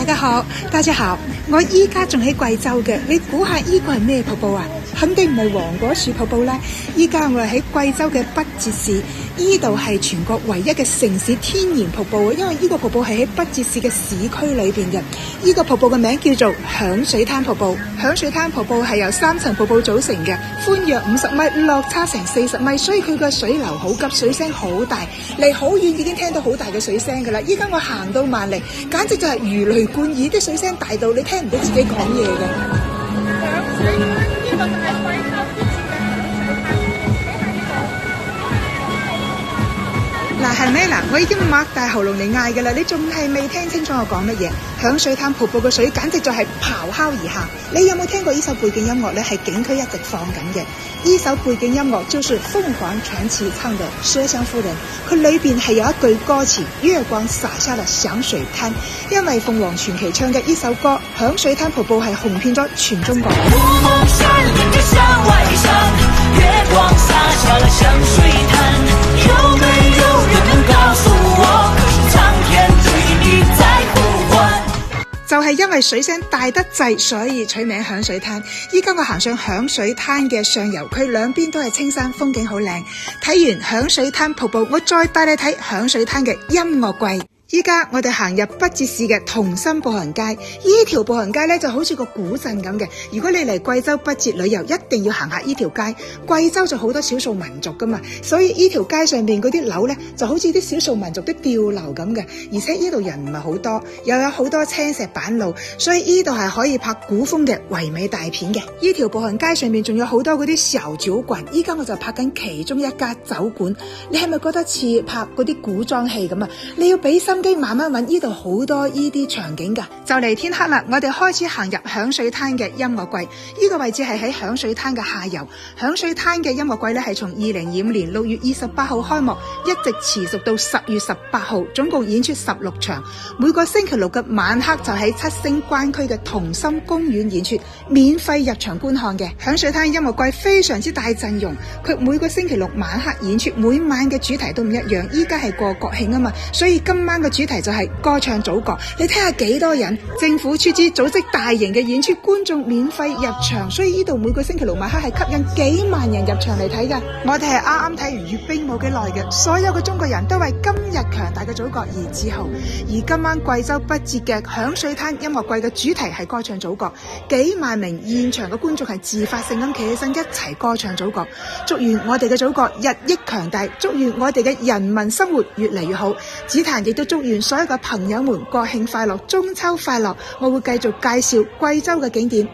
大家好，我依家仲喺貴州嘅，你估下依個係咩瀑布啊？肯定唔係黃果樹瀑布啦。依家我係喺貴州嘅北折市，依度係全國唯一嘅城市天然瀑布，因為依個瀑布係喺北折市嘅市區裏邊嘅。依個瀑布嘅名叫做響水灘瀑布。響水灘瀑布係由3層瀑布組成嘅，寬約50米，落差成40米，所以佢個水流好急，水聲好大，離好遠已經聽到好大嘅水聲噶啦。依家我行到慢嚟，簡直就係如雷貫耳，啲水聲大到你聽唔到自己講嘢嘅。響水灘呢個就係貴州之前嘅響水灘。嗱，係咪嗱？我已經擘大喉嚨嚟嗌㗎啦，你仲係未聽清楚我講乜嘢？響水灘瀑布嘅水簡直就係咆哮而下。你有冇聽過呢首背景音樂呢？係景區一直放緊嘅。呢首背景音樂就是鳳凰傳奇唱嘅《麝香夫人》，佢裏邊係有一句歌詞：月光灑下了響水灘。因為鳳凰傳奇唱嘅呢首歌，響水灘瀑布係紅遍咗全中國。就係因為水聲大得滯，所以取名響水灘。依家我行上響水灘嘅上游區，兩邊都係青山，風景好靚。睇完響水灘瀑布，我再帶你睇響水灘嘅音樂季。依家我哋行入北折市嘅同心步行街，呢條步行街呢就好似個古鎮咁嘅。如果你嚟貴州北折旅遊，一定要行下呢條街。貴州就好多少數民族噶嘛，所以呢條街上邊嗰啲樓呢就好似啲少數民族的吊樓咁嘅。而且呢度人唔係好多，又有好多青石板路，所以呢度係可以拍古風嘅唯美大片嘅。呢條步行街上面仲有好多嗰啲小酒館，依家我就拍緊其中一家酒館。你係咪覺得似拍嗰啲古裝戲咁啊？你要俾心慢慢揾，呢度好多呢啲場景噶。就嚟天黑啦，我哋開始行入響水灘嘅音樂季。呢個位置係喺響水灘嘅下游。響水灘嘅音樂季咧係從2025年6月28號開幕，一直持續到10月18號，總共演出16場。每個星期六嘅晚黑就喺7星關區嘅同心公園演出，免費入場觀看嘅。響水灘音樂季非常之大陣容，佢每個星期六晚黑演出，每晚嘅主題都唔一樣。依家係過國慶啊嘛，所以今晚嘅主題就係歌唱祖國。你睇下幾多人，政府出資組織大型嘅演出，觀眾免費入場，所以呢度每個星期六晚黑係吸引幾萬人入場嚟睇噶。我哋係啱啱睇完閱兵冇幾耐嘅，所有嘅中國人都為今日強大嘅祖國而自豪。而今晚貴州北折嘅響水灘音樂季嘅主題係歌唱祖國，幾萬名現場嘅觀眾係自發性咁企起身一齊歌唱祖國。祝願我哋嘅祖國日益強大，祝願我哋嘅人民生活越嚟越好。紫檀亦都祝願所有嘅朋友們國慶快樂，中秋快樂。我會繼續介紹貴州嘅景點。